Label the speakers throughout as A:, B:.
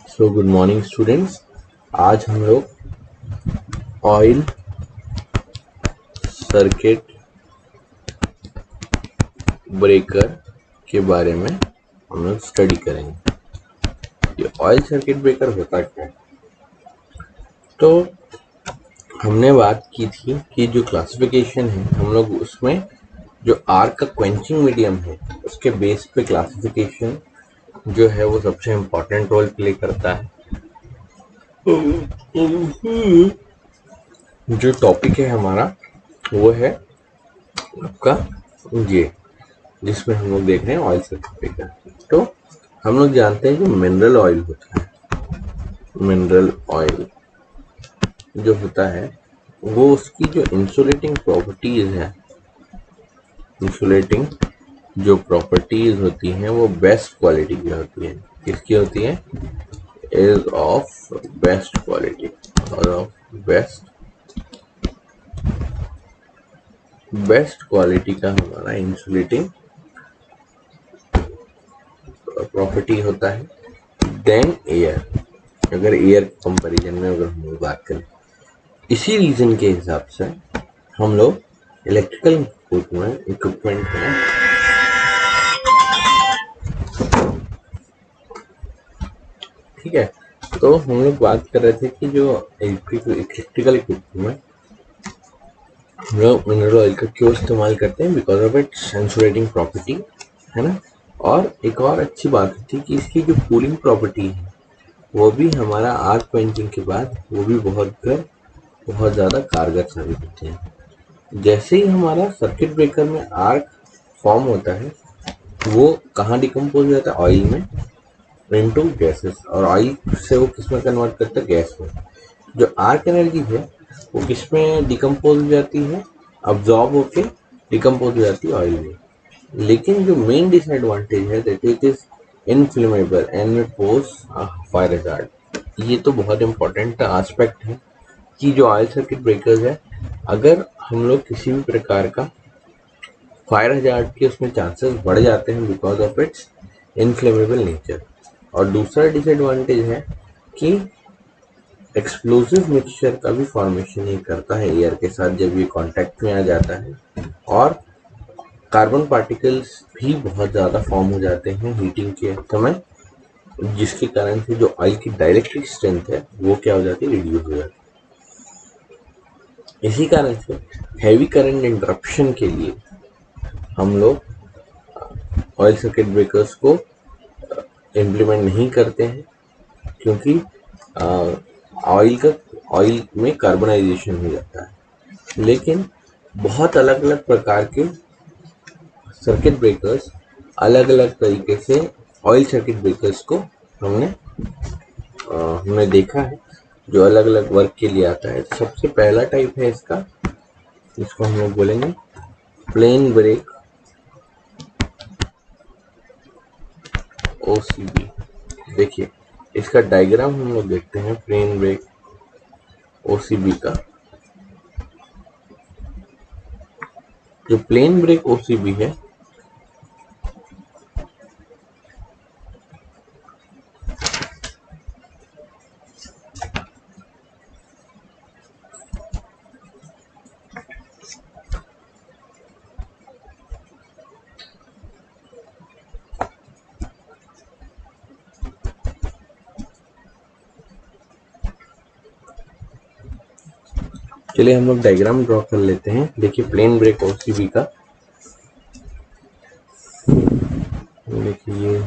A: So good morning students. आज हम लोग ऑयल सर्किट ब्रेकर के बारे में हम लोग स्टडी करेंगे। ये ऑयल सर्किट ब्रेकर होता क्या है? तो हमने बात की थी कि जो क्लासिफिकेशन है हम लोग उसमें जो आर्क का क्वेंचिंग मीडियम है उसके बेस पे क्लासिफिकेशन जो है वो सबसे इम्पोर्टेंट रोल प्ले करता है। जो टॉपिक है हमारा वो है आपका ये, जिसमें हम लोग देख रहे हैं ऑयल सर्किट ब्रेकर। तो हम लोग जानते हैं कि मिनरल ऑयल होता है। मिनरल ऑयल जो होता है वो उसकी जो इंसुलेटिंग प्रॉपर्टीज है, इंसुलेटिंग जो प्रॉपर्टीज होती हैं वो बेस्ट क्वालिटी की होती है। किसकी होती है? इज ऑफ बेस्ट क्वालिटी और ऑफ बेस्ट क्वालिटी का हमारा इंसुलेटिंग प्रॉपर्टी होता है देन एयर। अगर एयर कंपैरिजन में अगर हम लोग बात करें, इसी रीजन के हिसाब से हम लोग इलेक्ट्रिकल इक्विपमेंट में ठीक है। तो हम लोग बात कर रहे थे कि जो इलेक्ट्रिकल इक्विपमेंट में हम लोग मिनरल ऑयल का क्यों इस्तेमाल करते हैं, because of its insulating property, है ना। और एक और अच्छी बात थी कि इसकी जो कूलिंग प्रॉपर्टी है वो भी हमारा आर्क क्वेंचिंग के बाद वो भी बहुत ज़्यादा कारगर साबित होते हैं। जैसे ही हमारा सर्किट ब्रेकर में आर्क फॉर्म होता है वो कहाँ डिकम्पोज हो जाता है? ऑयल में इनटू गैसेस, और ऑयल से वो किस में कन्वर्ट करता है? गैस में। जो आर्क एनर्जी है वो किस में डिकम्पोज हो जाती है? अब्जॉर्ब होके डिकम्पोज हो जाती है ऑयल में। लेकिन जो मेन डिसएडवांटेज है that it is inflammable and it pose fire hazard. ये तो बहुत इंपॉर्टेंट एस्पेक्ट है कि जो ऑयल सर्किट ब्रेकर्स है, अगर हम लोग किसी भी प्रकार का फायर हैजार्ड के उसमें चांसेस बढ़ जाते हैं because of its inflammable nature. और दूसरा डिसएडवांटेज है कि एक्सप्लोसिव मिक्सचर का भी फॉर्मेशन ये करता है एयर के साथ जब ये कांटेक्ट में आ जाता है, और कार्बन पार्टिकल्स भी बहुत ज़्यादा फॉर्म हो जाते हैं हीटिंग के समय, जिसके कारण से जो ऑयल की डाइलेक्ट्रिक स्ट्रेंथ है वो क्या हो जाती है? रिड्यूस हो जाती है। इसी कारण से हैवी करंट इंटरप्शन के लिए हम लोग ऑयल सर्किट ब्रेकर्स को इम्प्लीमेंट नहीं करते हैं, क्योंकि ऑयल में कार्बनाइजेशन हो जाता है। लेकिन बहुत अलग अलग प्रकार के सर्किट ब्रेकर्स, अलग अलग तरीके से ऑयल सर्किट ब्रेकर्स को हमने देखा है जो अलग अलग वर्क के लिए आता है। सबसे पहला टाइप है इसका, इसको हम लोग बोलेंगे प्लेन ब्रेक ओसीबी। देखिए इसका डायग्राम हम लोग देखते हैं प्लेन ब्रेक ओसीबी का। जो प्लेन ब्रेक ओसीबी है चलिए हम लोग डायग्राम ड्रॉ कर लेते हैं। देखिए प्लेन ब्रेक ओसीबी का, देखिए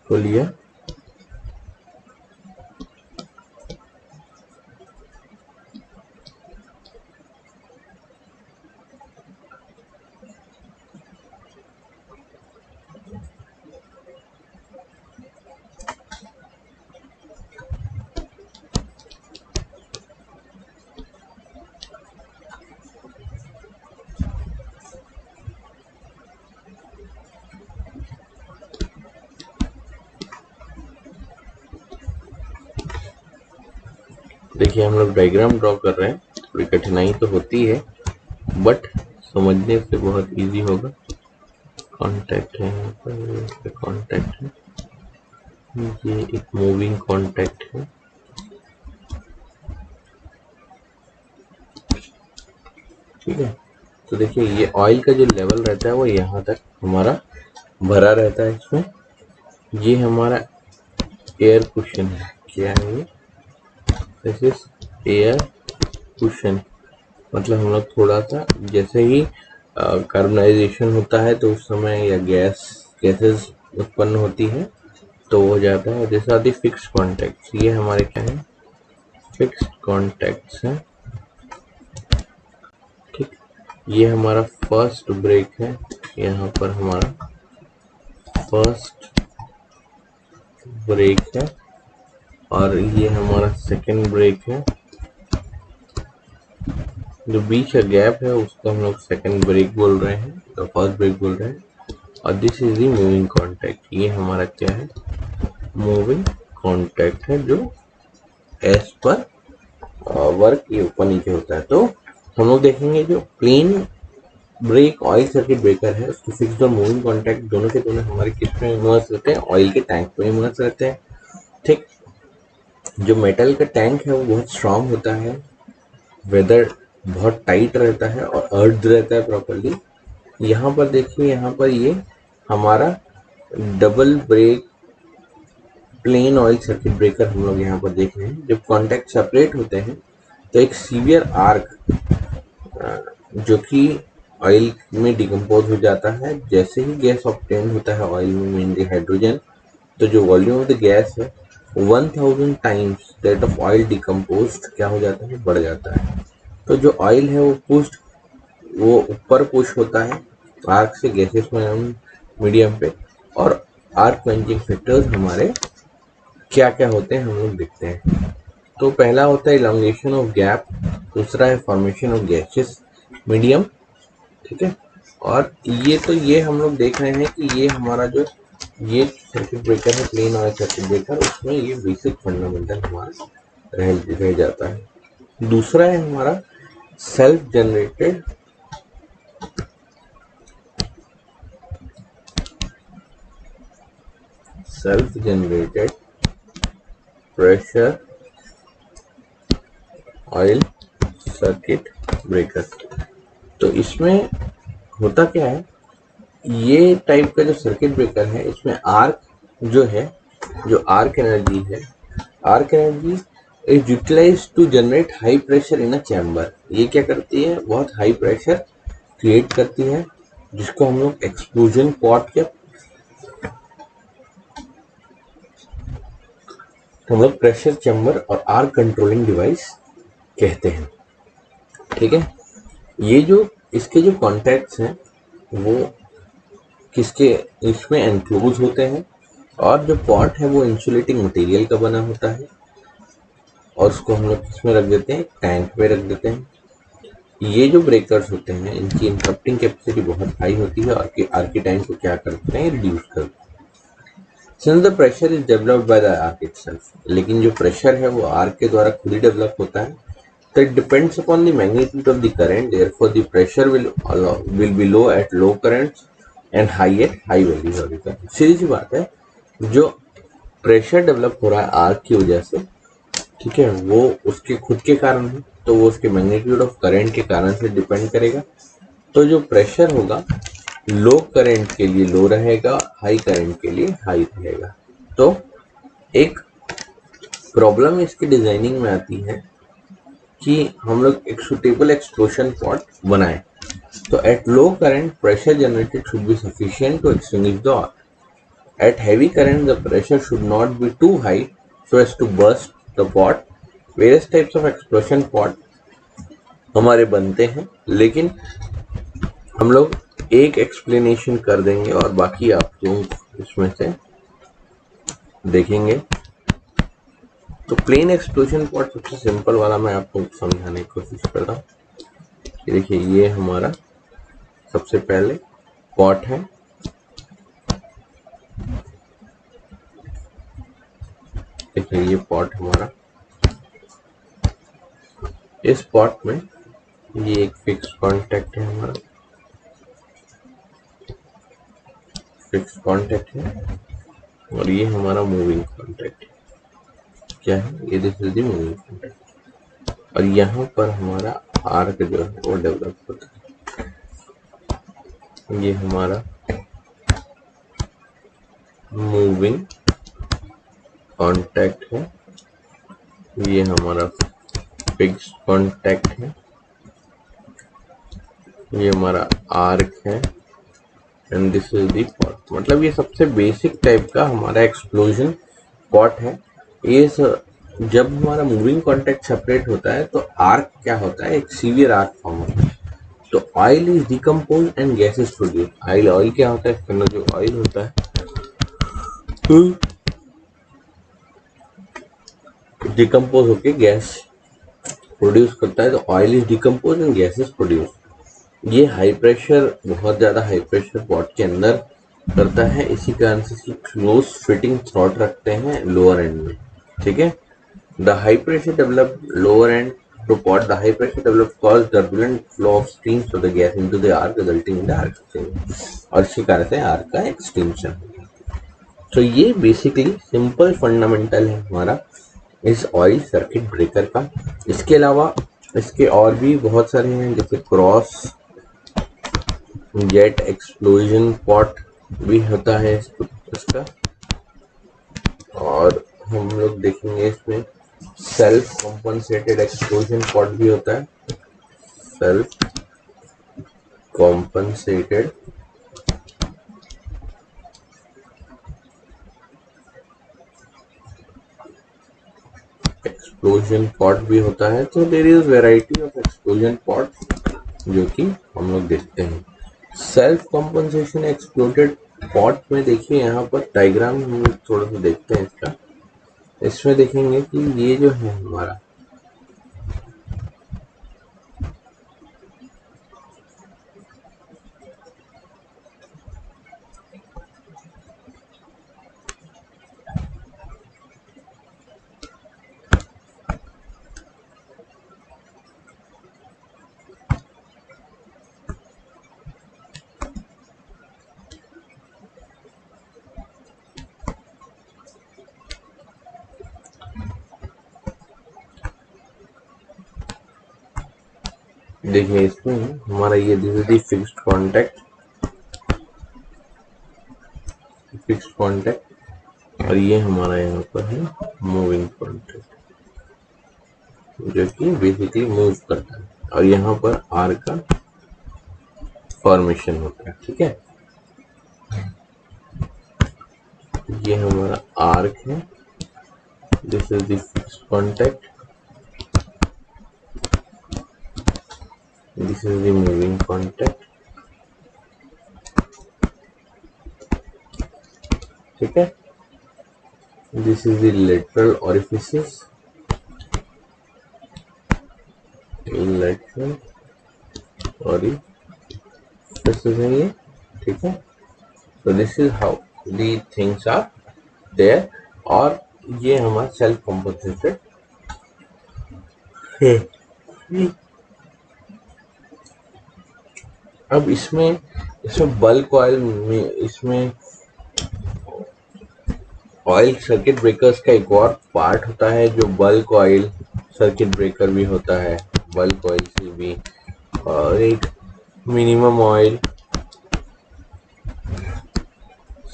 A: को लिया। देखिए हम लोग डायग्राम ड्रॉ कर रहे हैं, थोड़ी कठिनाई तो होती है बट समझने से बहुत इजी होगा। कॉन्टैक्ट है यहाँ पर, कॉन्टैक्ट है, ये एक मूविंग कॉन्टैक्ट है। ठीक है, तो देखिए ये ऑयल का जो लेवल रहता है वो यहाँ तक हमारा भरा रहता है इसमें। ये हमारा एयर कुशन है, क्या है ये, दिस इज एयर कुशन। मतलब हम लोग थोड़ा सा जैसे ही कार्बनाइजेशन होता है तो उस समय या गैसेस उत्पन्न होती है तो हो जाता है। जैसे आदि फिक्स कॉन्टैक्ट्स, ये हमारे क्या है, फिक्स कॉन्टैक्ट्स हैं। ठीक, ये हमारा फर्स्ट ब्रेक है, यहाँ पर हमारा फर्स्ट ब्रेक है, और ये हमारा सेकंड ब्रेक है। जो बीच का गैप है उसको हम लोग सेकंड ब्रेक बोल रहे हैं, तो फर्स्ट ब्रेक बोल रहे हैं। और this is the moving contact, ये हमारा क्या है, मूविंग कॉन्टैक्ट है, जो एज पर वर्क ये ऊपर नीचे होता है। तो हम लोग देखेंगे जो plain break oil circuit breaker है उसको फिक्स्ड और मूविंग कॉन्टैक्ट दोनों के दोनों हमारे किस में इमर्स रहते हैं, ऑयल के टैंक में इमर्स रहते हैं। ठीक, जो मेटल का टैंक है वो बहुत स्ट्रांग होता है, वेदर बहुत टाइट रहता है और अर्थ रहता है प्रॉपरली। यहाँ पर देखिए, यहाँ पर ये हमारा double break plain oil circuit breaker हम लोग यहाँ पर देख रहे हैं। जब कॉन्टैक्ट सेपरेट होते हैं तो एक सीवियर आर्क जो कि ऑयल में डिकम्पोज हो जाता है। जैसे ही गैस ऑब्टेन होता है ऑयल में, मेनली हाइड्रोजन, तो जो वॉल्यूम ऑफ द गैस है 1000 times that of oil decomposed क्या हो जाता है, बढ़ जाता है। तो जो ऑयल है वो ऊपर पुश होता है आर्क से गैसेस में मीडियम पे। और आर्क क्वेंचिंग फैक्टर्स हमारे क्या क्या होते हैं हम लोग देखते हैं। तो पहला होता है इलांगेशन ऑफ गैप, दूसरा है फॉर्मेशन ऑफ गैसेस मीडियम। ठीक है, और ये हम लोग देख रहे हैं कि ये हमारा जो ये सर्किट ब्रेकर है, प्लेन ऑयल सर्किट ब्रेकर, उसमें ये बेसिक फंडामेंटल हमारा रह जाता है। दूसरा है हमारा self generated pressure oil circuit breaker. तो इसमें होता क्या है, ये टाइप का जो सर्किट ब्रेकर है इसमें आर्क जो है, जो आर्क एनर्जी है, arc energy is utilise to generate high pressure in a chamber. ये क्या करती है, बहुत हाई प्रेशर क्रिएट करती है, जिसको हम लोग एक्सप्लोजन पॉट या हम लोग प्रेशर चैम्बर और आर्क कंट्रोलिंग डिवाइस कहते हैं। ठीक है, ये जो इसके जो कॉन्टैक्ट्स हैं वो किसके इसमें एनक्लोज होते हैं, और जो पॉट है वो इंसुलेटिंग मटेरियल का बना होता है, और उसको हम लोग किसमें रख देते हैं, टैंक में रख देते हैं। ये जो ब्रेकर्स होते हैं इनकी इंटरप्टिंग कैपेसिटी बहुत हाई होती है, और आर्क टाइम को क्या करते हैं, रिड्यूस करते हैं। Since the pressure is developed by the arc itself, लेकिन जो प्रेशर है वो आर्क के द्वारा खुद ही डेवलप होता है। तो it depends upon the magnitude of the current, therefore the pressure will be low at low currents and high at high values of the current. सीधी सी बात है, जो प्रेशर डेवलप हो रहा है आर्क की वजह से, ठीक है, वो उसके खुद के कारण है, तो वो उसके मैग्नीट्यूड ऑफ करंट के कारण से डिपेंड करेगा। तो जो प्रेशर होगा लो करंट के लिए लो रहेगा, हाई करंट के लिए हाई रहेगा। तो एक प्रॉब्लम इसकी डिजाइनिंग में आती है कि हम लोग एक सुटेबल एक्सप्लोशन पॉट बनाएं। तो at low current pressure generated should be sufficient to extinguish the arc. At heavy current, the pressure should not be too high so as to burst the pot. Various types of explosion pot हमारे बनते हैं, लेकिन हम लोग एक explanation कर देंगे और बाकी आप लोग इसमें से देखेंगे। तो प्लेन एक्सप्लोजन पॉट सबसे सिंपल वाला मैं आपको समझाने की कोशिश कर रहा हूँ। देखिए ये हमारा सबसे पहले पॉट है, देखिए ये पॉट हमारा इस पॉट में ये एक फिक्स कॉन्टैक्ट है हमारा, फिक्स कॉन्टैक्ट है, और ये हमारा मूविंग कॉन्टैक्ट क्या है, ये this is the moving contact. और यहाँ पर हमारा आर्क जो है वो डेवलप होता है। ये हमारा मूविंग कॉन्टैक्ट है, ये हमारा फिक्स कॉन्टैक्ट है, ये हमारा आर्क है, and this is the pot. मतलब ये सबसे बेसिक टाइप का हमारा एक्सप्लोजन पॉट है। ये जब हमारा मूविंग कॉन्टैक्ट सेपरेट होता है तो आर्क क्या होता है, एक सीवियर आर्क फॉर्म होता है। तो oil is decompose and gas is produce. Oil क्या होता है, इसके अंदर जो ऑयल होता है डिकम्पोज होके गैस प्रोड्यूस करता है। तो oil is decompose and gas is produce. ये हाई प्रेशर, बहुत ज्यादा हाई प्रेशर पॉट के अंदर करता है, इसी कारण से इसकी क्लोज फिटिंग थ्रॉट रखते हैं लोअर एंड में, ठीक है। The high pressure develop lower and to pot, the high pressure develop cause turbulent flow of streams of the gas into the arc resulting in the arc extension, और इसी कारण से arc का extension. तो ये बेसिकली सिंपल फंडामेंटल है हमारा इस ऑयल सर्किट ब्रेकर का। इसके अलावा इसके और भी बहुत सारे हैं, जैसे क्रॉस जेट एक्सप्लोजन पॉट भी होता है इसका, और हम लोग देखेंगे इसमें सेल्फ कॉम्पनसेटेड एक्सप्लोजन पॉट भी होता है। सेल्फ कॉम्पनसेटेड एक्सप्लोजन पॉट भी होता है। तो there is variety of explosion pot जो कि हम लोग देखते हैं। सेल्फ कॉम्पनसेशन एक्सप्लोडेड पॉट में देखिए, यहाँ पर डायग्राम हम लोग थोड़ा सा देखते हैं इसका। इसमें देखेंगे कि ये जो है हमारा देखिए, इसमें हमारा ये this is the fixed contact, और ये हमारा यहाँ पर है मूविंग कॉन्टैक्ट जो कि बेसिकली मूव करता है, और यहाँ पर आर का फॉर्मेशन होता है, ठीक है। ये हमारा आर्क है, this is the fixed contact, this is the moving contact, ठीक है। this is the lateral orifices, lateral orifices है ये, ठीक है। so this is how the things are there, और ये हमारा सेल्फ कॉम्पनसेटेड है। अब इसमें बल्क ऑयल में, इसमें ऑयल सर्किट ब्रेकर्स का एक और पार्ट होता है जो बल्क ऑयल सर्किट ब्रेकर भी होता है। बल्क ऑयल से भी और एक मिनिमम ऑयल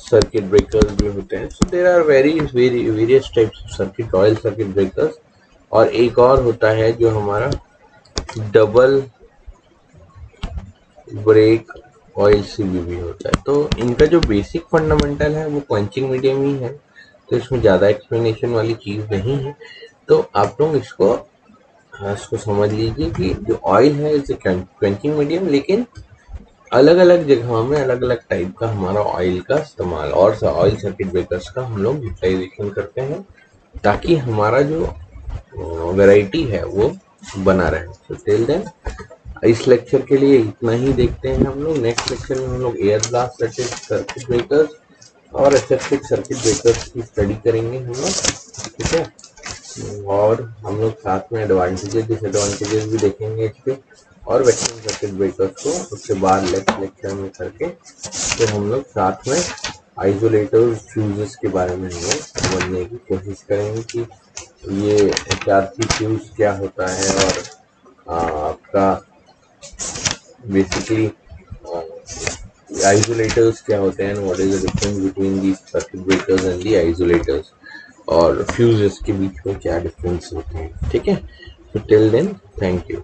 A: सर्किट ब्रेकर्स भी होते हैं। So there are various types of circuit oil circuit breakers. और एक और होता है जो हमारा डबल ब्रेक ऑयल सीबीबी होता है। तो इनका जो बेसिक फंडामेंटल है वो क्वेंचिंग मीडियम ही है, तो इसमें ज़्यादा एक्सप्लेनेशन वाली चीज़ नहीं है। तो आप लोग इसको समझ लीजिए कि जो ऑयल है इट्स क्वेंचिंग मीडियम, लेकिन अलग अलग जगहों में अलग अलग टाइप का हमारा ऑयल का इस्तेमाल और ऑयल सर्किट ब्रेकर्स का हम लोग यूटिलाइजेशन करते हैं, ताकि हमारा जो वैरायटी है वो बना रहे। तो टिल देन इस लेक्चर के लिए इतना ही देखते हैं हम लोग। नेक्स्ट लेक्चर में हम लोग एयर ब्लास्ट सर्किट ब्रेकर्स और एसेप्टिक सर्किट ब्रेकर्स की स्टडी करेंगे हम लोग, ठीक है। और हम लोग साथ में एडवांटेजेस डिसएडवांटेजेस भी देखेंगे इसके, और वैक्यूम सर्किट ब्रेकर्स को उसके बाद लेक्चर में करके तो हम लोग साथ में आइसोलेटर्स फ्यूजेस के बारे में हम लोग समझने की कोशिश करेंगे कि ये HRC फ्यूज क्या होता है, और आपका बेसिकली आइसोलेटर्स क्या होते हैं, what is the difference between the circuit breakers and the isolators, और फ्यूजेस के बीच में क्या डिफरेंस होते हैं। ठीक है, तो टिल देन थैंक यू।